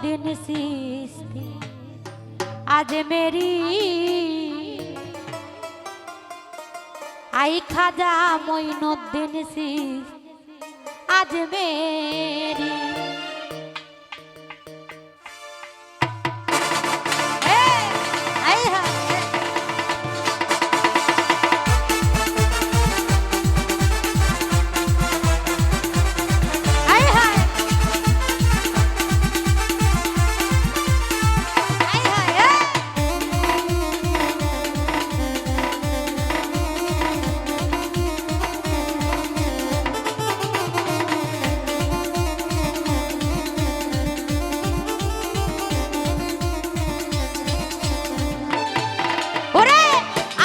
মঈনুদ্দিন চিশতি আজমেরি আই খাজা মঈনুদ্দিন চিশতি আজমেরি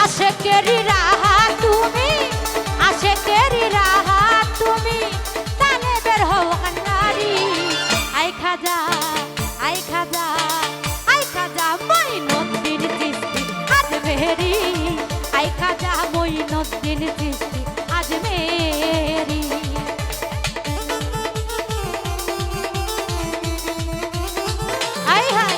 আশেকেরি রাহা তুমি আশেকেরি রাহা তুমি তালে বের হও নারী আই খাজা আই খাজা আই খাজা মঈনুদ্দিন চিশতি আজমেরি আই খাজা মঈনুদ্দিন চিশতি আজমেরি আই হাই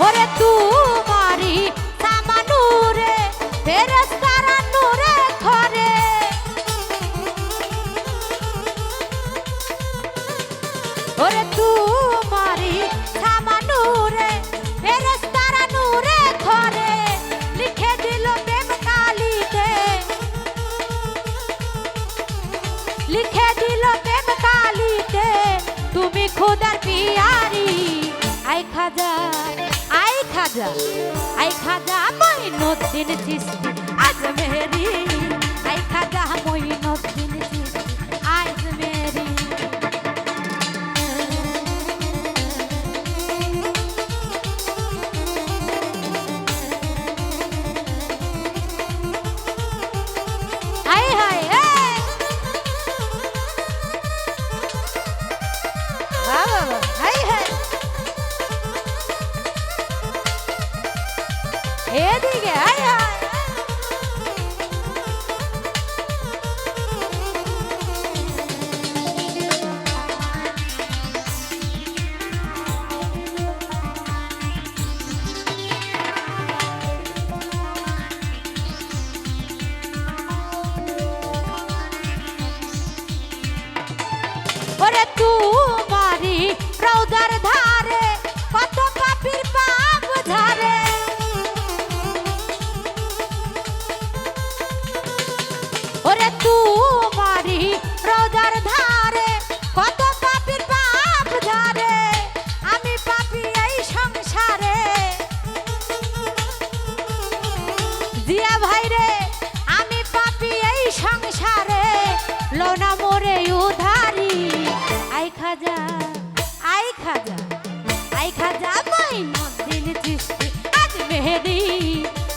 ওরে তুমারি সামানুরে ফেরেশতারা নূরে ঘরে ওরে তুমারি সামানুরে ফেরেশতারা নূরে ঘরে লিখে দিল প্রেম কালিতে লিখে দিল প্রেম কালিতে তুমি খোদার পিয়ারি আই খাজা আই খাজা আই খাজা মঈনুদ্দিন চিশতি আজমেরি আই খাজা মঈনুদ্দিন চিশতি আজমেরি আই হাই হাই হাই এদিকে আয় আয় ওরে তুমারি রওদার ধারে কত পাপীর পাপ ঝরে ওরে তুমারি রওদার ধারে কত পাপীর পাপ ঝরে আমি পাপী এই সংসারে জিয়া ভাই রে আমি পাপী এই সংসারে লোনা মোরে উধারি আই খাজা আই খাজা আই খাজা মঈনুদ্দিন চিশতি আজমেরি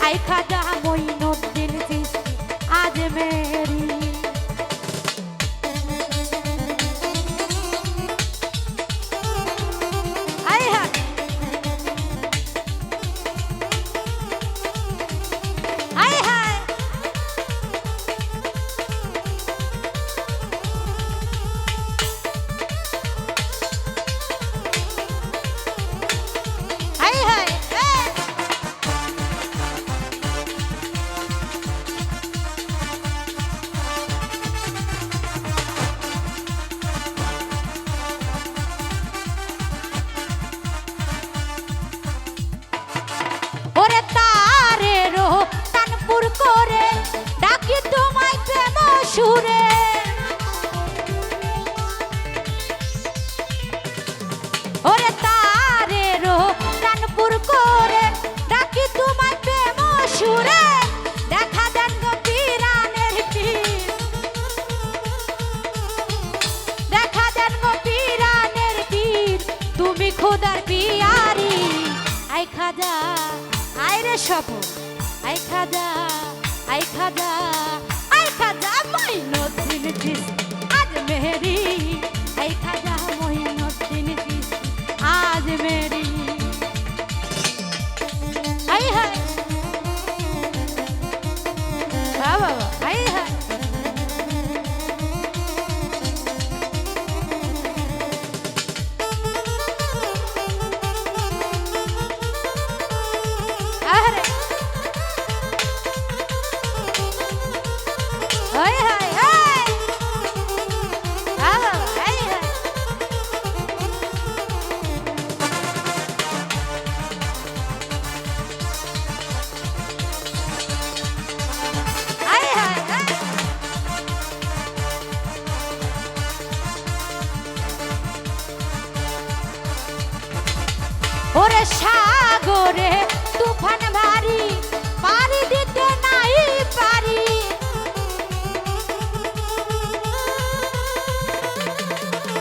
আই খাজা মঈনুদ্দিন চিশতি আজমেরি আই হায় আই হায় আই হায় ওরে তারে রো তানপুর করে ডাকি তোমায় প্রেম সুরে ওরে তারে রো তানপুর করে ডাকি তোমায় প্রেম সুরে দেখা দেন গো পীরানের পীর দেখা দেন গো পীরানের পীর তুমি খোদার পিয়ারি আই খাজা আই রে সফল আই খাজা আই খাজা মঈনুদ্দিন ওরে সাগরে তুফান ভারী পারি দিতে নাই পারি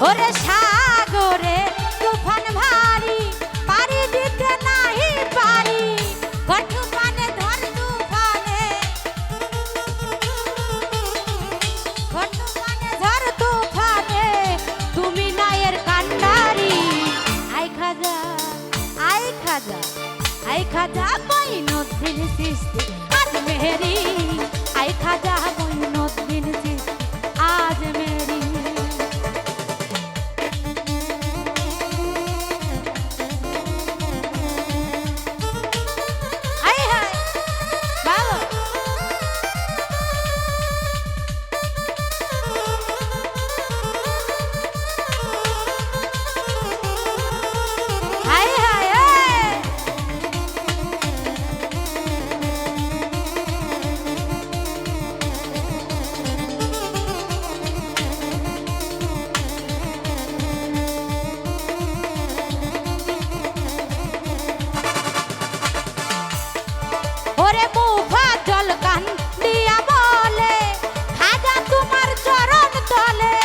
ওরে সাগরে তুফান ভারী পারি দিতে নাই পারি ঘর তুফানে ধর তুফানে ঘর তুফানে ধর তুফানে তুমি নায়ের কান্ডারি আই খাজা আই খাজা আই খাজা মঈনুদ্দিন চিশতি আজ মেহেরি আই খাজা মঈনুদ্দিন চিশতি আজ মেরি আই হায় বাবা হায় হায় ওরে মুফাজ্জল কান দিয়া বলে খাজা তোমার চরণ তলে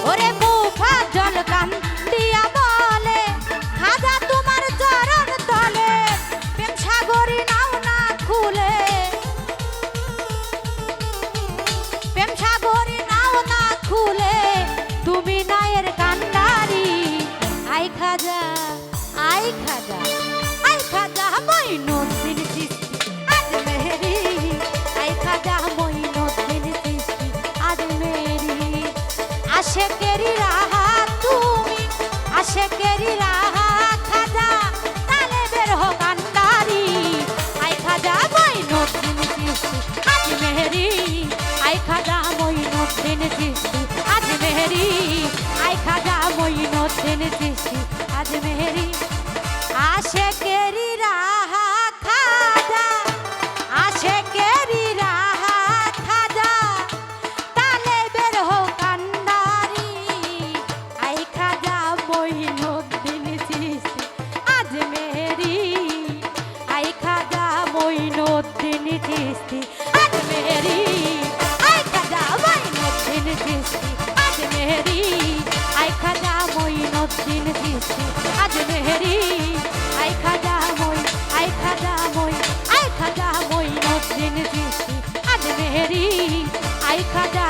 ওরে মুফাজ্জল কান দিয়া বলে খাজা তোমার চরণ তলে প্রেম সাগরী নাও না খুলে প্রেম সাগরী নাও না খুলে তুমি নায়ের কান্ডারি আই খাজা আই খাজা আই খাজা মঈনুদ্দিন চিশতি আজ মেহেরি আই খাজা মঈনুদ্দিন চিশতি আজ মেরি আশেকেরি রাহা তুমি আশেকেরি রাহা খাজা তালে বের হো কান্ডারি আই খাজা মঈনুদ্দিন চিশতি আজ মেহেরি আই খাজা মঈনুদ্দিন চিশতি আজ মেহেরি আই খাজা মঈনুদ্দিন চিশতি আজ মেহেরি আশেকেরি রাহা খাজা আশেকেরি রাহা খাজা তালে বের হো কান্ডারি আই খাজা মঈনুদ্দিন চিশতি আজ মেহেরি আই খাজা মঈনুদ্দিন চিশতি আজ মেহেরি আই খাজা মঈনুদ্দিন চিশতি আজ মেহেরি আই খাজা মঈনুদ্দিন চিশতি আজ মেহেরি আই খাজা মঈনুদ্দিন চিশতি আজ মেহেরি আই খাজা